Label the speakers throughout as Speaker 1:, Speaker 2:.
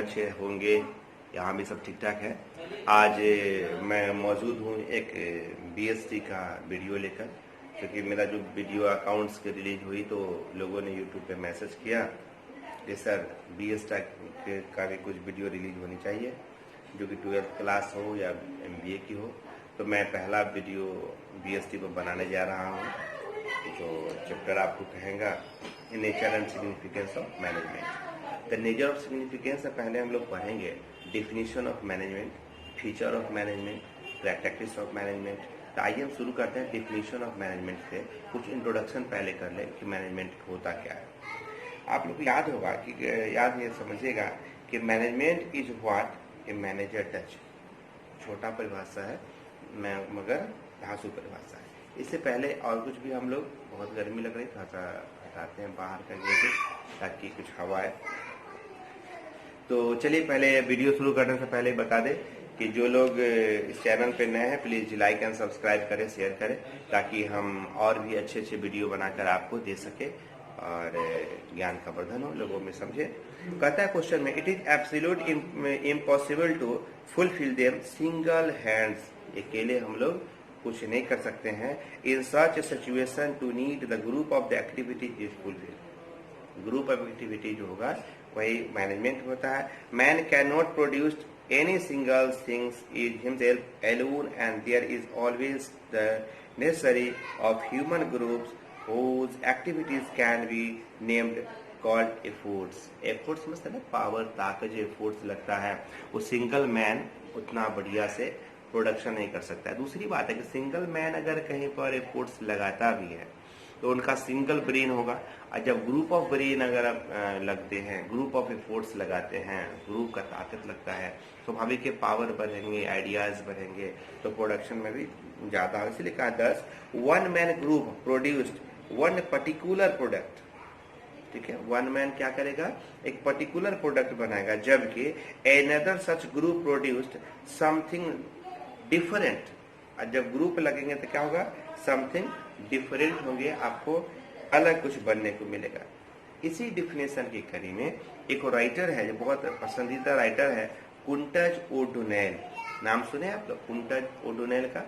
Speaker 1: अच्छे होंगे, यहाँ भी सब ठीक ठाक है। आज मैं मौजूद हूँ एक बीएसटी का वीडियो लेकर, क्योंकि मेरा जो वीडियो अकाउंट्स की रिलीज हुई तो लोगों ने यूट्यूब पे मैसेज किया कि सर बीएसटी का भी कुछ वीडियो रिलीज होनी चाहिए, जो कि 12th क्लास हो या एमबीए की हो। तो मैं पहला वीडियो बीएसटी पर बनाने जा रहा हूँ, जो चैप्टर आपको कहेगा nature and significance of management. The nature of significance से पहले हम लोग पढ़ेंगे definition of management, feature of management, practice of management. तो आइए हम शुरू करते हैं डिफिनीशन ऑफ मैनेजमेंट से। कुछ इंट्रोडक्शन पहले कर ले कि मैनेजमेंट होता क्या है। आप लोग को याद होगा कि याद ये समझिएगा कि management is what a manager does. छोटा परिभाषा है मगर धांसू परिभाषा है। इससे पहले और कुछ भी हम लोग, बहुत गर्मी लग रही, थोड़ा सा हटाते हैं बाहर करने से ताकि कुछ हवा आए। तो चलिए पहले वीडियो शुरू करने से पहले बता दें कि जो लोग इस चैनल पे नए हैं प्लीज लाइक एंड सब्सक्राइब करें, शेयर करें, ताकि हम और भी अच्छे अच्छे वीडियो बनाकर आपको दे सके और ज्ञान का वर्धन हो, लोगों में समझे। कहता है क्वेश्चन में, it is absolute impossible to fulfil them single hands. अकेले हम लोग कुछ नहीं कर सकते हैं। In such a situation to need the group of the activities is fulfil. Group of activity जो होगा वही मैनेजमेंट होता है। Man can not produce any single things is himself alone and there is always the necessary of human groups whose activities can be named called efforts। efforts मतलब ना power, ताकत, जो efforts लगता है वो सिंगल मैन उतना बढ़िया से प्रोडक्शन नहीं कर सकता है। दूसरी बात है कि सिंगल मैन अगर कहीं पर एफर्ट्स लगाता भी है तो उनका सिंगल ब्रेन होगा, और जब ग्रुप ऑफ ब्रेन अगर लगते हैं, ग्रुप ऑफ एफर्ट्स लगाते हैं, ग्रुप का ताकत लगता है, स्वाभाविक के पावर बढ़ेंगे, आइडियाज बढ़ेंगे, तो प्रोडक्शन में भी ज्यादा। इसलिए कहा 10 one man group produced one particular product. ठीक है, वन मैन क्या करेगा, एक पर्टिकुलर प्रोडक्ट बनाएगा, जबकि एनदर सच ग्रुप प्रोड्यूस्ड समथिंग डिफरेंट। और जब ग्रुप लगेंगे तो क्या होगा, समथिंग डिफरेंट होंगे, आपको अलग कुछ बनने को मिलेगा। इसी डिफिनेशन की कड़ी में एक राइटर है जो बहुत पसंदीदा राइटर है, कुंटज ओडोनेल। नाम सुने आप लोग कुंटज ओडोनेल का?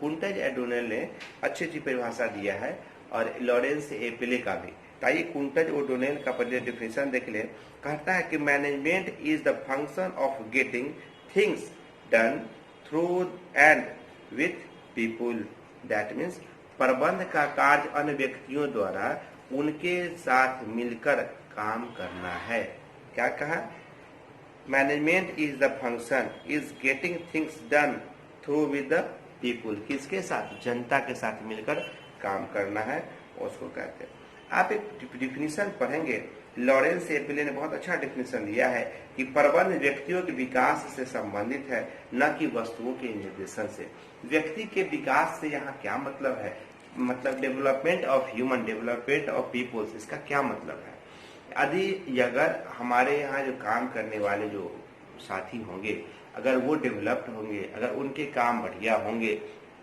Speaker 1: कुंटज ओडोनेल ने अच्छी अच्छी परिभाषा दिया है, और लॉरेंस एपिले का भी। ताकि कुंटज ओडोनेल का पहले डिफिनेशन देख ले। कहता है कि management is the function of getting things done through and with people. That means प्रबंध का कार्य अन्य व्यक्तियों द्वारा उनके साथ मिलकर काम करना है। क्या कहा, management is the function is getting things done through with the people. किसके साथ? जनता के साथ मिलकर काम करना है, उसको कहते हैं। आप एक डिफिनीशन पढ़ेंगे, लॉरेंस एपिले ने बहुत अच्छा डिफिनीशन दिया है कि प्रबंध व्यक्तियों के विकास से संबंधित है, न कि वस्तुओं के निर्देशन से। व्यक्ति के विकास से यहाँ क्या मतलब है, मतलब development of human, development of peoples, इसका क्या मतलब है। यदि अगर हमारे यहाँ जो काम करने वाले जो साथी होंगे, अगर वो डेवलप्ड होंगे, अगर उनके काम बढ़िया होंगे,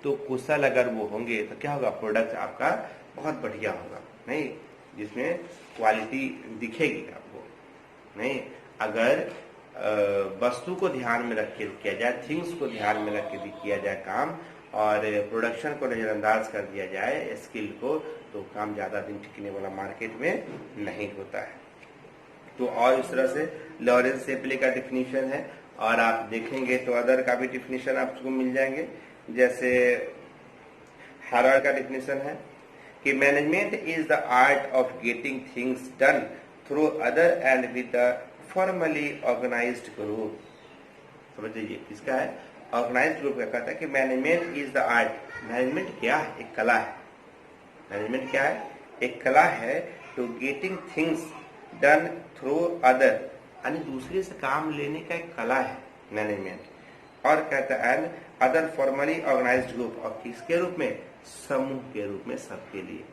Speaker 1: तो कुशल अगर वो होंगे, तो क्या होगा, प्रोडक्ट आपका बहुत बढ़िया होगा, नहीं, जिसमें क्वालिटी दिखेगी आपको। नहीं, अगर वस्तु को ध्यान में रख के किया जाए, थिंग्स को ध्यान में रख के किया जाए काम, और प्रोडक्शन को नजरअंदाज कर दिया जाए, स्किल को, तो काम ज्यादा दिन टिकने वाला मार्केट में नहीं होता है। तो और इस तरह से लॉरेंस एपिले का डिफिनीशन है, और आप देखेंगे तो अदर का भी डिफिनीशन आपको मिल जाएंगे। जैसे हार्वर्ड का डिफिनीशन है कि management is the art of getting things done through other and with the formally organised group. समझ लीजिए, इसका है ऑर्गेनाइज्ड ग्रुप का कहता है कि management is the art. Management क्या है? एक कला है। मैनेजमेंट क्या है? एक कला है, to getting things done through other, यानी दूसरे से काम लेने का एक कला है मैनेजमेंट। और कहता है and other formally organised group, और किसके रूप में? समूह के रूप में, सबके लिए।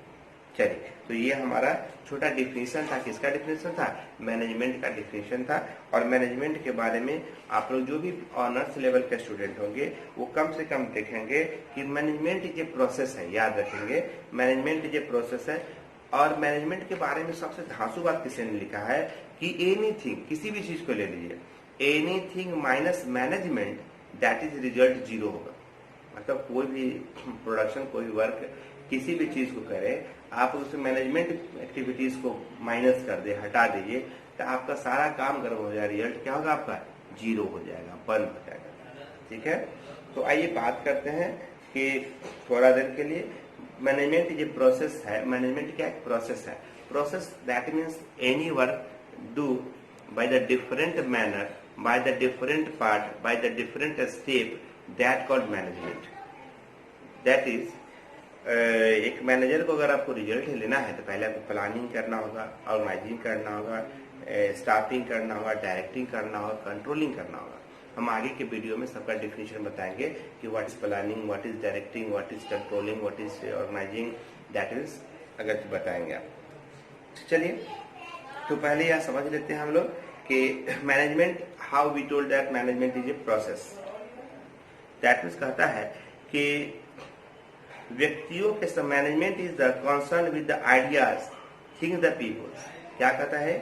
Speaker 1: चलिए, तो ये हमारा छोटा डिफिनेशन था। किसका डिफिनेशन था? मैनेजमेंट का डिफिनेशन था। और मैनेजमेंट के बारे में आप लोग जो भी ऑनर्स लेवल के स्टूडेंट होंगे वो कम से कम देखेंगे कि मैनेजमेंट ये प्रोसेस है, याद रखेंगे मैनेजमेंट ये प्रोसेस है। और मैनेजमेंट के बारे में सबसे धांसू बात किसी ने लिखा है कि एनीथिंग, किसी भी चीज को ले लीजिए, anything minus management that is result zero होगा। मतलब कोई भी प्रोडक्शन, कोई वर्क, किसी भी चीज को करे, आप उस मैनेजमेंट एक्टिविटीज को माइनस कर दे, हटा दीजिए, तो आपका सारा काम गर्म हो जाएगा, रिजल्ट क्या होगा आपका, जीरो हो जाएगा, बंद हो जाएगा। ठीक है, तो आइए बात करते हैं कि थोड़ा देर के लिए मैनेजमेंट ये प्रोसेस है। मैनेजमेंट क्या एक प्रोसेस है? Process that means any work do by the different manner, by the different part, by the different step, that called management. That is एक मैनेजर को अगर आपको रिजल्ट लेना है तो पहले आपको प्लानिंग करना होगा, ऑर्गेनाइजिंग करना होगा, स्टाफिंग करना होगा, डायरेक्टिंग करना होगा, कंट्रोलिंग करना होगा। हम आगे के वीडियो में सबका डिफिनेशन बताएंगे कि what is planning, what is directing, what is controlling, what is organising, that is अगर बताएंगे आप। चलिए, तो पहले यह समझ लेते हैं हम लोग कि management, how we told that management is a process. That means कहता है कि व्यक्तियों के management is the concern with the ideas, thing the peoples. क्या कहता है?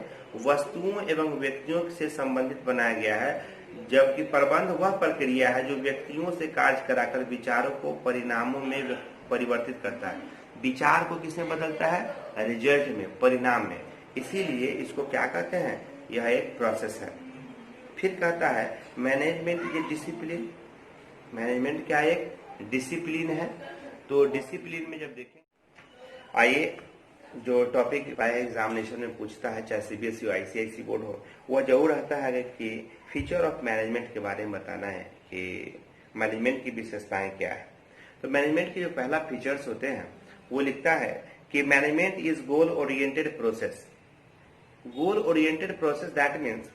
Speaker 1: वस्तुओं एवं व्यक्तियों से संबंधित बनाया गया है, जबकि प्रबंध वह प्रक्रिया है जो व्यक्तियों से कार्य कराकर विचारों को परिणामों में परिवर्तित करता है। विचार को किसमें बदलता है? रिजल्ट में, परिणाम में। इसीलिए इसको क्या कहते हैं? यह एक प्रोसेस है। फिर कहता है मैनेजमेंट ये डिसिप्लिन। मैनेजमेंट क्या एक डिसिप्लिन है। तो डिसिप्लिन में जब देखें, आइए जो टॉपिक एग्जामिनेशन में पूछता है, चाहे सीबीएसई हो, आईसीआईसी बोर्ड हो, वह जरूर रहता है कि फीचर ऑफ मैनेजमेंट के बारे में बताना है कि मैनेजमेंट की विशेषताएं क्या है। तो मैनेजमेंट के जो पहला फीचर्स होते हैं वो लिखता है कि management is goal oriented process. Goal oriented process that means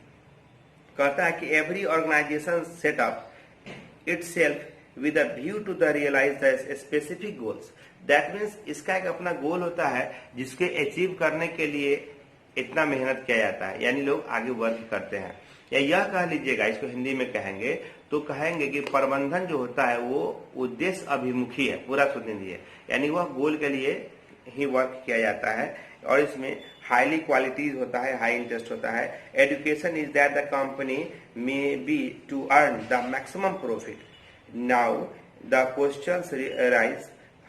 Speaker 1: कहता है कि every organisation setup itself with a view to the realize the specific goals. That means इसका एक अपना गोल होता है जिसके अचीव करने के लिए इतना मेहनत किया जाता है, यानी लोग आगे वर्क करते हैं। या यह कह लीजिएगा, इसको हिंदी में कहेंगे तो कहेंगे कि प्रबंधन जो होता है वो उद्देश्य अभिमुखी है। पूरा सुन लीजिए, यानी वह गोल के लिए ही वर्क किया जाता है और इसमें हाईली क्वालिटीज होता है, हाई इंटरेस्ट होता है। Education is that the company may be to earn the maximum profit. Now the questions arise: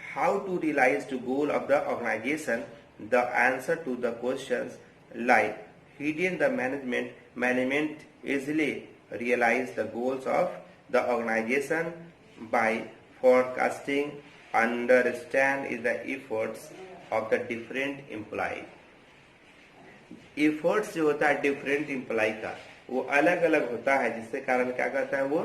Speaker 1: how to realize the goal of the organization? The answer to the questions lie hidden the management. Management easily realize the goals of the organization by forecasting, understand the efforts of the different employee. Efforts जो होता है different employee का वो अलग अलग होता है, जिसके कारण क्या करता है वो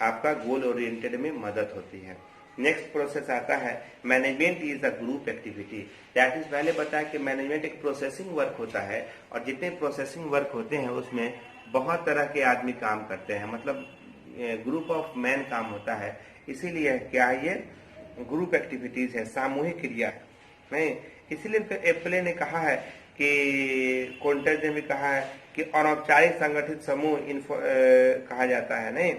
Speaker 1: आपका गोल ओरिएंटेड में मदद होती है। नेक्स्ट प्रोसेस आता है management is a group activity. That is पहले बताया कि मैनेजमेंट एक प्रोसेसिंग वर्क होता है और जितने प्रोसेसिंग वर्क होते हैं उसमें बहुत तरह के आदमी काम करते हैं, मतलब ग्रुप ऑफ मैन काम होता है। इसीलिए क्या है ये ग्रुप एक्टिविटीज है, सामूहिक क्रिया है। नहीं, इसीलिए एप्पले ने कहा है कि कॉन्टेज ने भी कहा है कि अनौपचारिक संगठित समूह कहा जाता है। नहीं,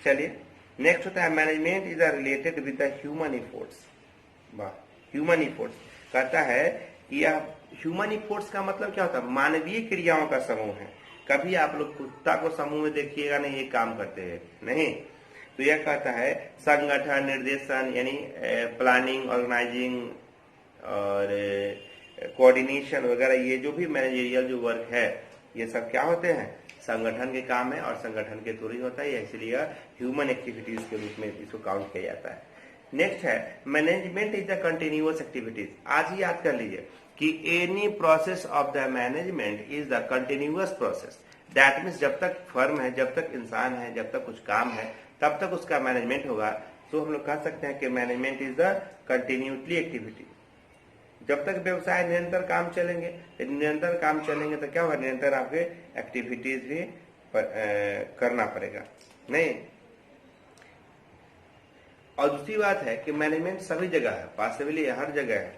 Speaker 1: चलिए नेक्स्ट होता है management is related with the human efforts. Human efforts कहता है कि यह ह्यूमन इफोर्ट्स का मतलब क्या होता है? मानवीय क्रियाओं का समूह है। कभी आप लोग कुत्ता को समूह में देखिएगा नहीं ये काम करते हैं, नहीं। तो यह कहता है संगठन, निर्देशन, यानी प्लानिंग, ऑर्गेनाइजिंग और कोऑर्डिनेशन वगैरह, ये जो भी मैनेजरियल जो वर्क है ये सब क्या होते हैं? संगठन के काम है और संगठन के थ्रू ही होता है, इसलिए ह्यूमन एक्टिविटीज के रूप में इसको काउंट किया जाता है। नेक्स्ट है management is the continuous activities. आज ही याद कर लीजिए कि any process of the management is the continuous process. That means जब तक फर्म है, जब तक इंसान है, जब तक कुछ काम है, तब तक उसका मैनेजमेंट होगा। तो हम लोग कह सकते हैं कि management is the continuously activity. जब तक व्यवसाय निरंतर काम चलेंगे, निरंतर काम चलेंगे तो क्या होगा? निरंतर आपके एक्टिविटीज भी करना पड़ेगा, नहीं। और दूसरी बात है कि मैनेजमेंट सभी जगह है, पॉसिबली हर जगह है।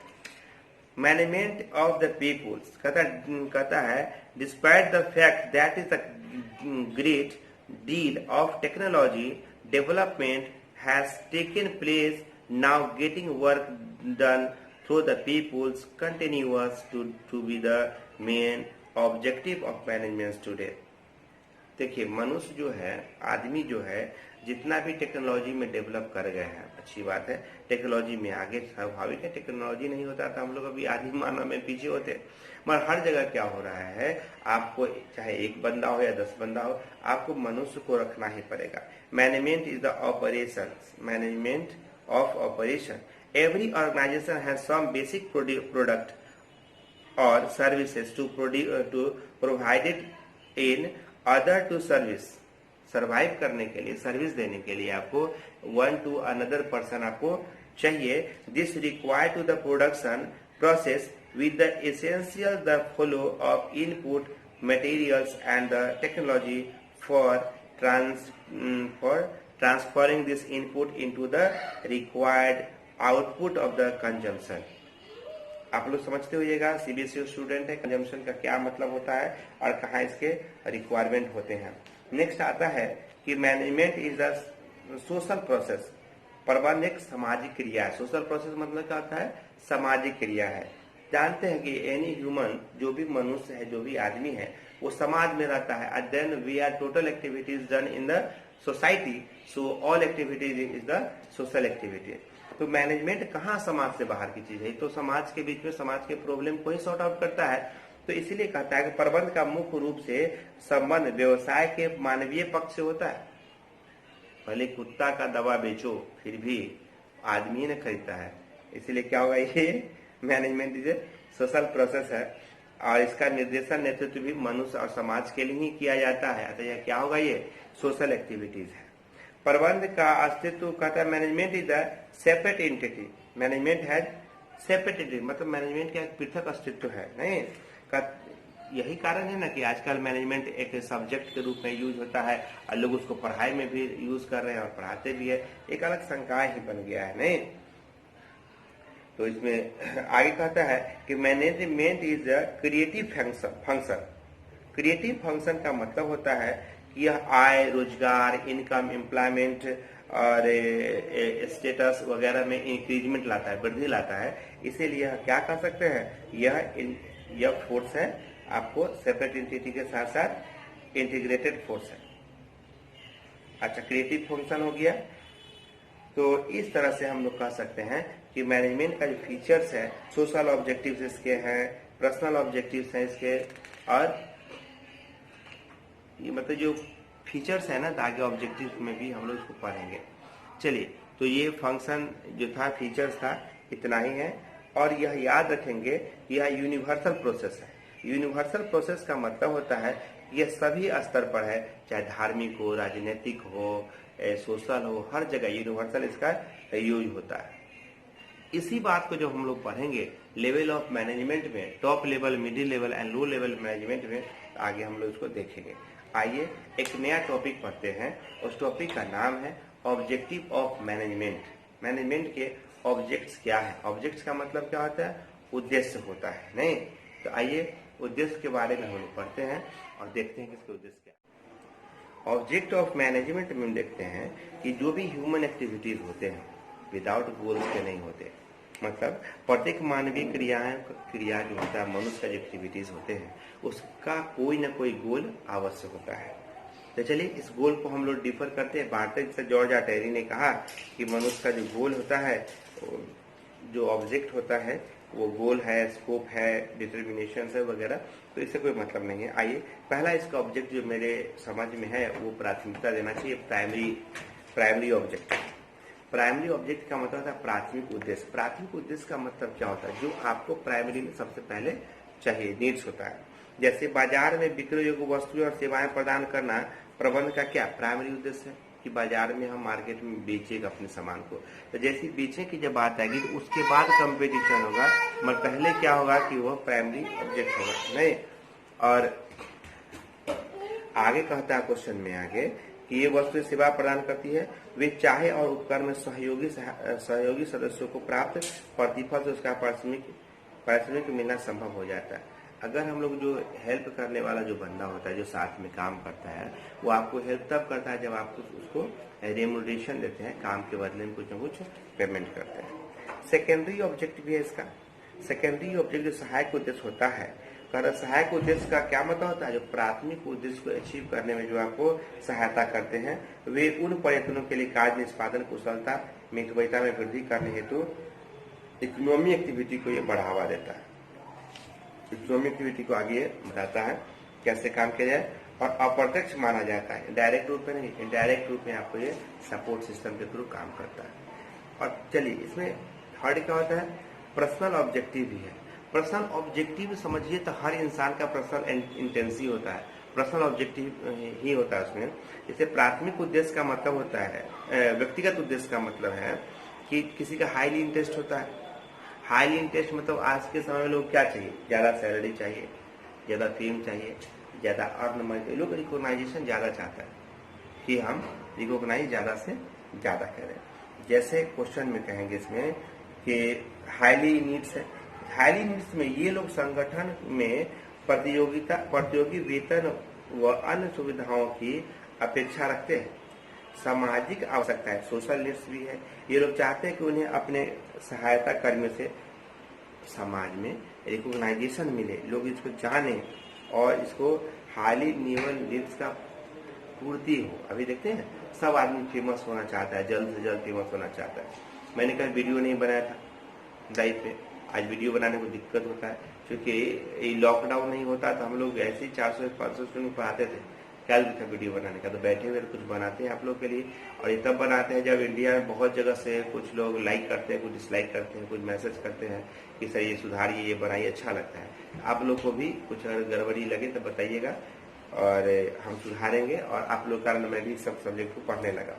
Speaker 1: मैनेजमेंट ऑफ द पीपुल्स कहता है despite the fact that is the great deal of technology development has taken place, now getting work done through the people's continuous to be the main objective of management today. देखिए मनुष्य जो है, आदमी जो है, जितना भी टेक्नोलॉजी में डेवलप कर गए हैं, अच्छी बात है, टेक्नोलॉजी में आगे, स्वाभाविक है, टेक्नोलॉजी नहीं होता तो हम लोग अभी आदि मानव में पीछे होते। मगर हर जगह क्या हो रहा है, आपको चाहे एक बंदा हो या 10 बंदा हो, आपको मनुष्य को रखना ही पड़ेगा। Management is the operation, management of operation. Every organisation has some basic product और services to provided in other to service. Survive करने के लिए, सर्विस देने के लिए आपको वन टू अनदर पर्सन आपको चाहिए। This require to the production process with the essential the flow of input materials and the technology for transferring this input into the required output of the consumption। आप लोग समझते होइएगा, CBSE student है, consumption का क्या मतलब होता है और कहाँ इसके रिक्वायरमेंट होते हैं। नेक्स्ट आता है कि management is the social process. प्रबंधन एक सामाजिक क्रिया है। सोशल प्रोसेस मतलब क्या होता है, सामाजिक क्रिया है। जानते हैं कि एनी ह्यूमन, जो भी मनुष्य है, जो भी आदमी है, वो समाज में रहता है। And then we are total activities done in the society, so all activities is the social activity. तो मैनेजमेंट कहाँ समाज से बाहर की चीज है, तो समाज के बीच में समाज के प्रॉब्लम को ही सॉर्ट आउट करता है। तो इसीलिए कहता है कि प्रबंध का मुख्य रूप से संबंध व्यवसाय के मानवीय पक्ष से होता है। भले कुत्ता का दवा बेचो, फिर भी आदमी ने खरीदता है। इसीलिए क्या होगा, ये management is A social process है और इसका निर्देशन नेतृत्व भी मनुष्य और समाज के लिए ही किया जाता है। अतः यह क्या होगा, ये सोशल एक्टिविटीज है। प्रबंध का अस्तित्व कहता है management is the separate entity. Management है सेपरेट एंटिटी, मतलब मैनेजमेंट का एक पृथक अस्तित्व है नहीं का। यही कारण है ना कि आजकल मैनेजमेंट एक सब्जेक्ट के रूप में यूज होता है और लोग उसको पढ़ाई में भी यूज कर रहे हैं और पढ़ाते भी है। एक अलग संकाय ही बन गया है नहीं। तो इसमें आगे कहता है कि management is a creative function. Creative function का मतलब होता है कि यह आय, रोजगार, इनकम, एम्प्लॉयमेंट और स्टेटस वगैरह में इंक्रीजमेंट लाता है, वृद्धि लाता है। इसीलिए क्या कह सकते हैं, यह फोर्स है, आपको सेपरेट एंटिटी के साथ साथ इंटीग्रेटेड फोर्स है। अच्छा, क्रिएटिव फंक्शन हो गया। तो इस तरह से हम लोग कह सकते हैं कि मैनेजमेंट का जो फीचर्स है, सोशल ऑब्जेक्टिव्स इसके हैं, पर्सनल ऑब्जेक्टिव्स हैं इसके, और ये मतलब जो फीचर्स है ना, आगे ऑब्जेक्टिव्स में भी हम लोग इसको पढ़ेंगे। चलिए, तो ये फंक्शन जो था, फीचर्स था, इतना ही है। और यह याद रखेंगे, यह यूनिवर्सल प्रोसेस है। यूनिवर्सल प्रोसेस का मतलब होता है यह सभी स्तर पर है, चाहे धार्मिक हो, राजनीतिक हो, सोशल हो, हर जगह यूनिवर्सल इसका यूज होता है। इसी बात को जो हम लोग पढ़ेंगे लेवल ऑफ मैनेजमेंट में, top level, middle level and low level management में, आगे हम लोग इसको देखेंगे। आइए एक नया टॉपिक पढ़ते हैं। उस टॉपिक का नाम है ऑब्जेक्टिव ऑफ मैनेजमेंट। मैनेजमेंट के ऑब्जेक्ट्स क्या है। ऑब्जेक्ट्स का मतलब क्या होता है, उद्देश्य होता है नहीं। तो आइए उद्देश्य के बारे में हम लोग पढ़ते हैं और देखते हैं कि इसके उद्देश्य क्या है। ऑब्जेक्ट ऑफ मैनेजमेंट में हम देखते हैं कि जो भी ह्यूमन एक्टिविटीज होते हैं विदाउट गोल्स के नहीं होते। मतलब प्रत्येक मानवीय क्रिया जो होता है, मनुष्य का जो एक्टिविटीज होते हैं, उसका कोई ना कोई गोल आवश्यक होता है। तो चलिए इस गोल को हम लोग डिफर करते हैं, बांटते हैं। जैसे जॉर्ज अटेरी ने कहा कि मनुष्य का जो गोल होता है, जो ऑब्जेक्ट होता है, वो गोल है, स्कोप है, डिटर्मिनेशन है वगैरह, तो इससे कोई मतलब नहीं है। आइए, पहला इसका ऑब्जेक्ट जो मेरे समझ में है वो प्राथमिकता देना चाहिए, प्राइमरी ऑब्जेक्ट। प्राइमरी ऑब्जेक्ट का मतलब होता है प्राथमिक उद्देश्य। प्राथमिक उद्देश्य का मतलब क्या होता है, जो आपको प्राइमरी में सबसे पहले चाहिए, नीड्स होता है। जैसे बाजार में बिक्री योग्य वस्तुएं और सेवाएं प्रदान करना प्रबंध का क्या प्राइमरी उद्देश्य है, कि बाजार में हम मार्केट में बेचेगा अपने सामान को। तो जैसे बेचने की जब बात आएगी तो उसके बाद कंपटीशन होगा, मगर पहले क्या होगा कि वह प्राइमरी ऑब्जेक्ट होगा नहीं। और आगे कहता है क्वेश्चन में आगे कि ये वस्तु सेवा प्रदान करती है, वे चाहे और उपक्रम में सहयोगी सदस्यों को प्राप्त प्रतिफल से उसका पारिश्रमिक मिलना संभव हो जाता है। अगर हम लोग जो हेल्प करने वाला जो बंदा होता है, जो साथ में काम करता है, वो आपको हेल्प तब करता है जब आप उसको रेम्यूनरेशन देते हैं, काम के बदले में कुछ न कुछ पेमेंट करते हैं। सेकेंडरी ऑब्जेक्ट भी है इसका। सेकेंडरी ऑब्जेक्ट जो सहायक उद्देश्य होता है, कर सहायक उद्देश्य का क्या मतलब होता है? जो प्राथमिक उद्देश्य को अचीव करने में जो आपको सहायता करते हैं, वे उन प्रयत्नों के लिए कार्य निष्पादन कुशलता मितव्ययता में वृद्धि करने हेतु इकोनॉमी एक्टिविटी को ये बढ़ावा देता है। इकोनॉमी एक्टिविटी को आगे बताता है कैसे काम किया जाए, और अप्रत्यक्ष माना जाता है, डायरेक्ट रूप में नहीं, इनडायरेक्ट रूप में आपको ये सपोर्ट सिस्टम के थ्रू काम करता है। और चलिए इसमें थर्ड क्या होता है? पर्सनल ऑब्जेक्टिव भी है। पर्सनल ऑब्जेक्टिव समझिए तो हर इंसान का पर्सनल इंटेंसी होता है, पर्सनल ऑब्जेक्टिव ही होता है उसमें। जैसे प्राथमिक उद्देश्य का मतलब होता है, व्यक्तिगत उद्देश्य का मतलब है कि किसी का हाईली इंटरेस्ट होता है। हाईली इंटरेस्ट मतलब आज के समय में लोग क्या चाहिए? ज्यादा सैलरी चाहिए, ज्यादा फेम चाहिए, ज्यादा अर्न, लोग रिकॉग्नाइजेशन ज्यादा चाहता है कि हम रिकॉग्नाइज ज्यादा से ज्यादा करें। जैसे क्वेश्चन में कहेंगे इसमें कि हाईली नीड्स है, हाईली नीड्स में ये लोग संगठन में प्रतियोगी वेतन व अन्य सुविधाओं की अपेक्षा रखते हैं। सामाजिक आवश्यकता है, सोशल नीड्स भी है। ये लोग चाहते हैं कि उन्हें अपने सहायता कर्मियों से समाज में रिकॉग्नाइजेशन मिले, लोग इसको जाने और इसको हाईली नीड्स का पूर्ति हो। अभी देखते हैं सब आदमी फेमस होना चाहता है, जल्द से जल्द फेमस होना चाहता है। मैंने कभी वीडियो नहीं बनाया था लाइफ में, आज वीडियो बनाने को दिक्कत होता है क्योंकि लॉकडाउन नहीं होता तो हम लोग ऐसे ही 400-500 स्टूडेंट पढ़ाते थे, क्या था वीडियो बनाने का, तो बैठे हुए कुछ बनाते हैं आप लोग के लिए। और ये तब बनाते हैं जब इंडिया में बहुत जगह से कुछ लोग लाइक करते हैं, कुछ डिसलाइक करते हैं, कुछ मैसेज करते हैं कि सर ये सुधारिए, ये बनाइए, अच्छा लगता है। आप लोग को भी कुछ अगर गड़बड़ी लगे तो बताइएगा और हम सुधारेंगे, और आप लोग कारण मैं भी सब सब्जेक्ट को पढ़ने लगा।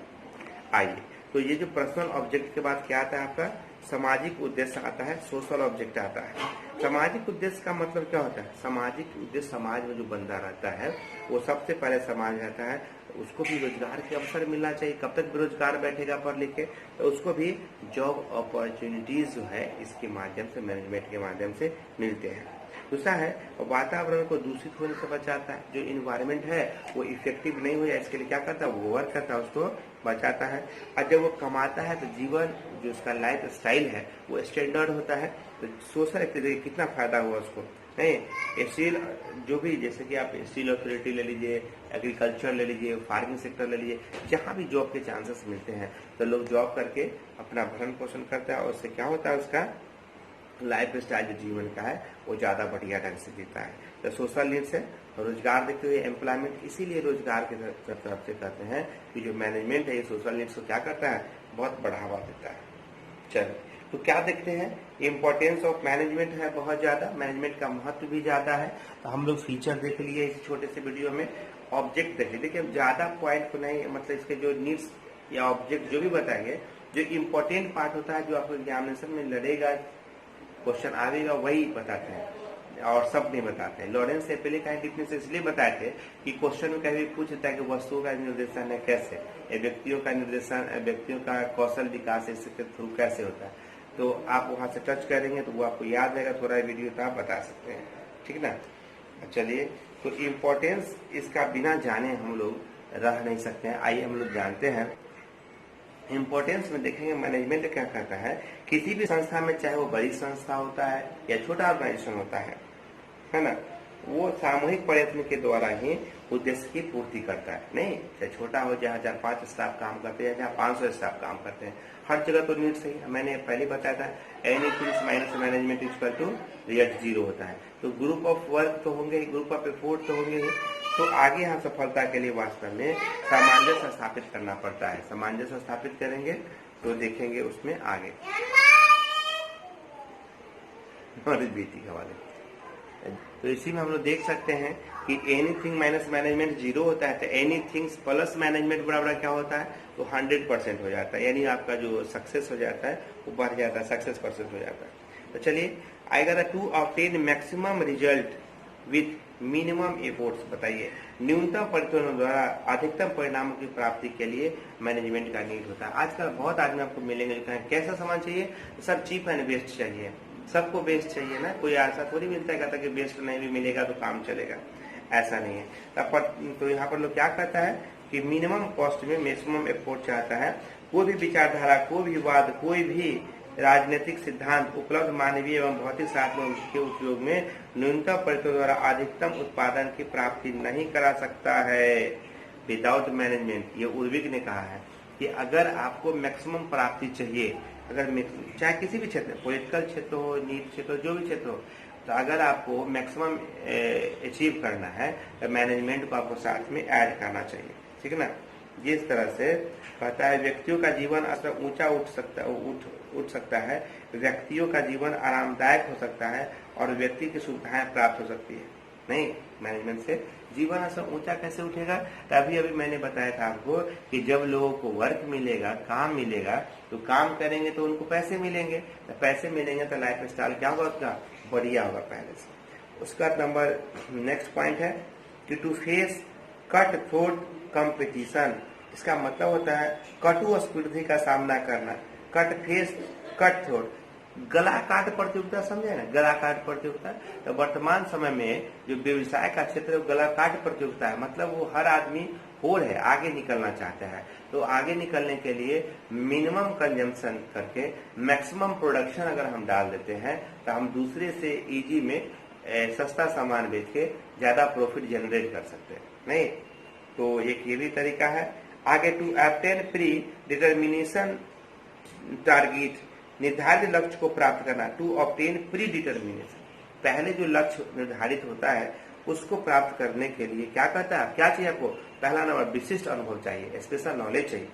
Speaker 1: आइए, तो ये जो पर्सनल ऑब्जेक्ट के बाद क्या आता है आपका? सामाजिक उद्देश्य आता है, सोशल ऑब्जेक्ट आता है। सामाजिक उद्देश्य का मतलब क्या होता है? सामाजिक उद्देश्य, समाज में जो बंदा रहता है वो सबसे पहले समाज रहता है, उसको भी रोजगार के अवसर मिलना चाहिए। कब तक बेरोजगार बैठेगा पढ़ लिख के? तो उसको भी जॉब अपॉर्चुनिटीज जो है इसके माध्यम से, मैनेजमेंट के माध्यम से मिलते हैं। दूसरा है वातावरण को दूषित होने से बचाता है। जो इन्वायरमेंट है वो इफेक्टिव नहीं हो जाए इसके लिए क्या करता है? वो वर्क करता है, उसको बचाता है। और जब वो कमाता है तो जीवन जो उसका लाइफ स्टाइल है वो स्टैंडर्ड होता है। तो सोशल एक्टिविटी कितना फायदा हुआ उसको नहीं। स्टील जो भी, जैसे कि आप स्टील अथॉरिटी ले लीजिए, एग्रीकल्चर ले लीजिए, फार्मिंग सेक्टर ले लीजिए, जहाँ भी जॉब के चांसेस मिलते हैं तो लोग जॉब करके अपना भरण पोषण करते हैं, और उससे क्या होता है? उसका लाइफ स्टाइल जो जीवन का है वो ज्यादा बढ़िया ढंग से जीता है। तो सोशल नीड्स है, रोजगार देखते हुए एम्प्लॉयमेंट, इसीलिए रोजगार के तरफ से कहते हैं कि जो मैनेजमेंट है ये सोशल नीड्स को क्या करता है? बहुत बढ़ावा देता है। चलो, तो क्या देखते हैं? इम्पोर्टेंस ऑफ मैनेजमेंट है बहुत ज्यादा, मैनेजमेंट का महत्व भी ज्यादा है। तो हम लोग फीचर देख लिए इस छोटे से वीडियो में, ऑब्जेक्ट देख लिए। देखिए ज्यादा पॉइंट को नहीं, मतलब इसके जो नीड्स या ऑब्जेक्ट जो भी बताएंगे, जो इम्पोर्टेंट पार्ट होता है, जो आपको एग्जामिनेशन में लड़ेगा, क्वेश्चन आएगा, वही बताते हैं और सब नहीं बताते हैं। लॉरेंस सेपेली का डिफिनेशन इसलिए बताए थे कि क्वेश्चन में कभी पूछता है कि वस्तुओं का निर्देशन है कैसे, व्यक्तियों का निर्देशन, व्यक्तियों का कौशल विकास इसके थ्रू कैसे होता है। तो आप वहां से टच करेंगे तो वो आपको याद रहेगा, थोड़ा वीडियो तो आप बता सकते हैं, ठीक ना। चलिए, तो इम्पोर्टेंस इसका बिना जाने हम लोग रह नहीं सकते हैं। आइए हम लोग जानते हैं। इम्पोर्टेंस में देखेंगे मैनेजमेंट क्या करता है, किसी भी संस्था में, चाहे वो बड़ी संस्था होता है या छोटा ऑर्गेनाइजेशन होता है ना, वो सामूहिक प्रयत्न के द्वारा ही उद्देश्य की पूर्ति करता है। नहीं, चाहे छोटा हो, जहाँ 4-5 स्टाफ काम करते हैं, जहाँ 500 स्टाफ काम करते हैं, हर जगह तो नीड सही। मैंने पहले बताया था, anything minus management equal to result 0 होता है। तो ग्रुप ऑफ वर्क तो होंगे ही, ग्रुप ऑफ एफोर्ट तो होंगे ही। तो आगे हम सफलता के लिए वास्तव में सामंजस्य स्थापित करना पड़ता है। सामंजस्य स्थापित करेंगे तो देखेंगे उसमें आगे। बेटी का वाले, तो इसी में हम लोग देख सकते हैं कि एनीथिंग माइनस मैनेजमेंट 0 होता है, तो एनीथिंग प्लस मैनेजमेंट बराबर क्या होता है? तो 100% हो जाता है, यानी आपका जो सक्सेस हो जाता है वो बढ़ जाता है, सक्सेस % हो जाता है। तो चलिए, आएगा था to obtain maximum result with minimum efforts. बताइए, न्यूनतम प्रयत्नों द्वारा अधिकतम परिणामों की प्राप्ति के लिए मैनेजमेंट का नीड होता है। आजकल बहुत आदमी आपको मिलेंगे जो कहें कैसा सामान चाहिए? सर चीप एंड बेस्ट चाहिए, सबको बेस्ट चाहिए ना, कोई ऐसा थोड़ी मिलता है कहता कि बेस्ट नहीं भी मिलेगा तो काम चलेगा, ऐसा नहीं है। तो यहाँ पर लोग क्या कहता है कि मिनिमम कॉस्ट में मैक्सिमम एफोर्ट चाहता है। कोई भी विचारधारा, कोई भी वाद, कोई भी राजनीतिक सिद्धांत उपलब्ध मानवीय एवं भौतिक साधनों के उपयोग में न्यूनतम परितों द्वारा अधिकतम उत्पादन की प्राप्ति नहीं करा सकता है। विदाउट मैनेजमेंट, ये उर्विक ने कहा है कि अगर आपको मैक्सिमम प्राप्ति चाहिए, अगर चाहे किसी भी क्षेत्र, पॉलिटिकल क्षेत्र हो, नीति क्षेत्र हो, जो भी क्षेत्र हो, तो अगर आपको मैक्सिमम अचीव करना है तो मैनेजमेंट को आपको साथ में ऐड करना चाहिए, ठीक है ना। जिस तरह से कहता है व्यक्तियों का जीवन स्तर ऊंचा उठ सकता है, व्यक्तियों का जीवन आरामदायक हो सकता है और व्यक्ति की सुविधाएं प्राप्त हो सकती है। नहीं, मैनेजमेंट से जीवन स्तर ऊंचा कैसे उठेगा? तभी अभी मैंने बताया था आपको कि जब लोगों को वर्क मिलेगा, काम मिलेगा, तो काम करेंगे तो उनको पैसे मिलेंगे, तो पैसे मिलेंगे तो लाइफ स्टाइल क्या होगा उसका? बढ़िया होगा पहले से। उसका नंबर नेक्स्ट पॉइंट है कि to face cut throat competition. इसका मतलब होता है कटु स्पर्धा का सामना करना। कट फेस कट थ्रोट, गला काट प्रतियोगिता, समझे ना, गला काट प्रतियोगिता। तो वर्तमान समय में जो व्यवसाय का क्षेत्र है वो गला काट प्रतियोगिता है, मतलब वो हर आदमी होड़ है, आगे निकलना चाहता है। तो आगे निकलने के लिए मिनिमम कंजम्पशन करके मैक्सिमम प्रोडक्शन अगर हम डाल देते हैं तो हम दूसरे से इजी में सस्ता सामान बेच के ज्यादा प्रॉफिट जनरेट कर सकते हैं। नहीं, तो एक ये भी तरीका है। आगे to obtain pre determination target, निर्धारित लक्ष्य को प्राप्त करना। टू ऑब्टेन प्री डिटर्मिनेशन, पहले जो लक्ष्य निर्धारित होता है उसको प्राप्त करने के लिए क्या कहता है, क्या चाहिए आपको? पहला नंबर विशिष्ट अनुभव चाहिए, स्पेशल नॉलेज चाहिए।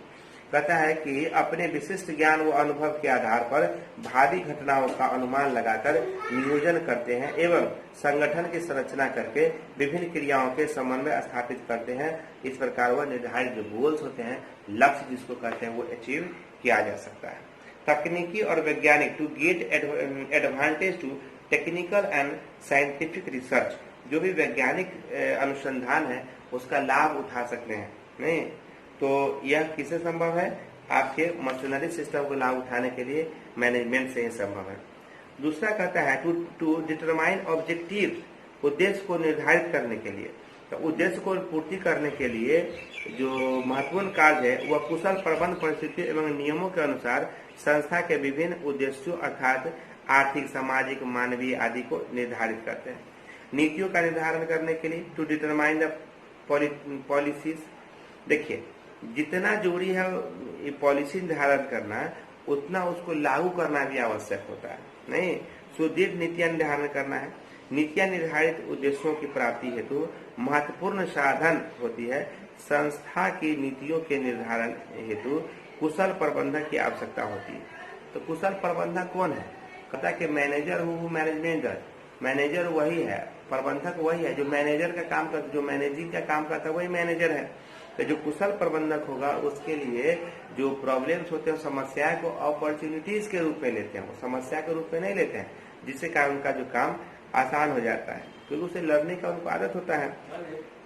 Speaker 1: कहता है कि अपने विशिष्ट ज्ञान व अनुभव के आधार पर भावी घटनाओं का अनुमान लगाकर नियोजन करते हैं एवं संगठन की संरचना करके विभिन्न क्रियाओं के समन्वय स्थापित करते हैं। इस प्रकार वह निर्धारित जो गोल्स होते हैं, लक्ष्य जिसको कहते हैं, वो अचीव किया जा सकता है। तकनीकी और वैज्ञानिक, to get advantage to technical and scientific research, जो भी वैज्ञानिक अनुसंधान है उसका लाभ उठा सकते हैं। नहीं, तो यह किससे संभव है? आपके मशीनरी सिस्टम को लाभ उठाने के लिए मैनेजमेंट से ही संभव है। दूसरा कहता है टू डिटरमाइन ऑब्जेक्टिव, उद्देश्य को निर्धारित करने के लिए। तो उद्देश्य को पूर्ति करने के लिए जो महत्वपूर्ण कार्य है वह कुशल प्रबंध परिस्थितियों एवं नियमों के अनुसार संस्था के विभिन्न उद्देश्यों अर्थात आर्थिक, सामाजिक, मानवीय आदि को निर्धारित करते हैं। नीतियों का निर्धारण करने के लिए टू डिटरमाइन द पॉलिसीज। देखिए, जितना जरूरी है ये पॉलिसी निर्धारण करना, उतना उसको लागू करना भी आवश्यक होता है। नहीं, सुदृढ़ नीतियां निर्धारण करना है। नीतियां निर्धारित उद्देश्यों की प्राप्ति हेतु महत्वपूर्ण साधन होती है। संस्था की नीतियों के निर्धारण हेतु कुशल प्रबंधक की आवश्यकता होती है। तो कुशल प्रबंधक कौन है? कहता है कि मैनेजर हूँ, मैनेजर वही है, प्रबंधक वही है जो मैनेजर का काम करता, जो मैनेजिंग का काम करता है वही मैनेजर है। तो जो कुशल प्रबंधक होगा उसके लिए जो प्रॉब्लम्स होते हैं, समस्याएं को अपॉर्चुनिटीज के रूप में लेते हैं, वो समस्या के रूप में नहीं लेते हैं, जिससे कारण उनका जो काम आसान हो जाता है, क्योंकि उसे लड़ने का उनको आदत होता है।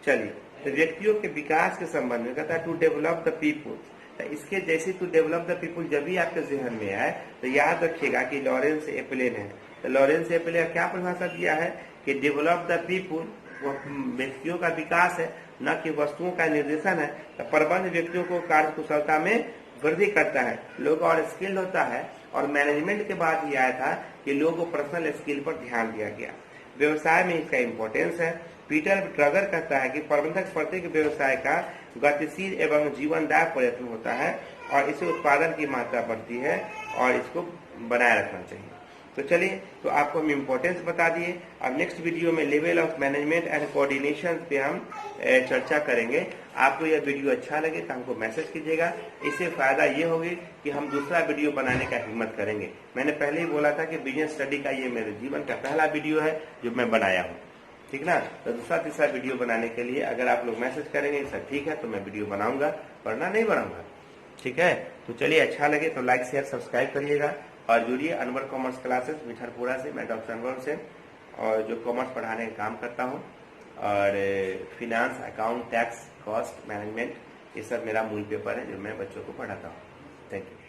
Speaker 1: चलिए, तो व्यक्तियों के विकास के संबंध में कहता है टू डेवलप द पीपुल। तो इसके जैसे टू डेवलप द पीपुल जब भी आपके जहन में आए तो याद रखिएगा कि लॉरेंस एपलेन है। तो लॉरेंस एपलेन का क्या परिभाषा दिया है कि डेवलप द पीपुल, वो व्यक्तियों का विकास है, न कि वस्तुओं का निर्देशन है। तो प्रबंध व्यक्तियों को कार्य कुशलता में वृद्धि करता है, लोग और स्किल्ड होता है। और मैनेजमेंट के बाद ये आया था कि लोगों को पर्सनल स्किल पर ध्यान दिया गया। व्यवसाय में इसका इम्पोर्टेंस है। पीटर ड्रगर कहता है कि प्रबंधक प्रत्येक व्यवसाय का गतिशील एवं जीवनदायक प्रयत्न होता है और इससे उत्पादन की मात्रा बढ़ती है और इसको बनाए रखना चाहिए। तो चलिए, तो आपको हम इम्पोर्टेंस बता दिए। अब नेक्स्ट वीडियो में level of management and coordination पे हम चर्चा करेंगे। आपको यह वीडियो अच्छा लगे तो हमको मैसेज कीजिएगा। इससे फायदा ये होगी कि हम दूसरा वीडियो बनाने का हिम्मत करेंगे। मैंने पहले ही बोला था कि बिजनेस स्टडी का ये मेरे जीवन का पहला वीडियो है जो मैं बनाया हूँ, ठीक ना। तो दूसरा तीसरा वीडियो बनाने के लिए अगर आप लोग मैसेज करेंगे सर ठीक है तो मैं वीडियो बनाऊंगा, वरना नहीं बनाऊंगा, ठीक है। तो चलिए, अच्छा लगे तो लाइक शेयर सब्सक्राइब करिएगा और जुड़िए अनवर कॉमर्स क्लासेस मिठरपुरा से। मैं डॉक्टर अनवर से और जो कॉमर्स पढ़ाने का काम करता हूँ और finance, account, tax, cost management, ये सब मेरा मूल पेपर है जो मैं बच्चों को पढ़ाता हूँ। Thank you.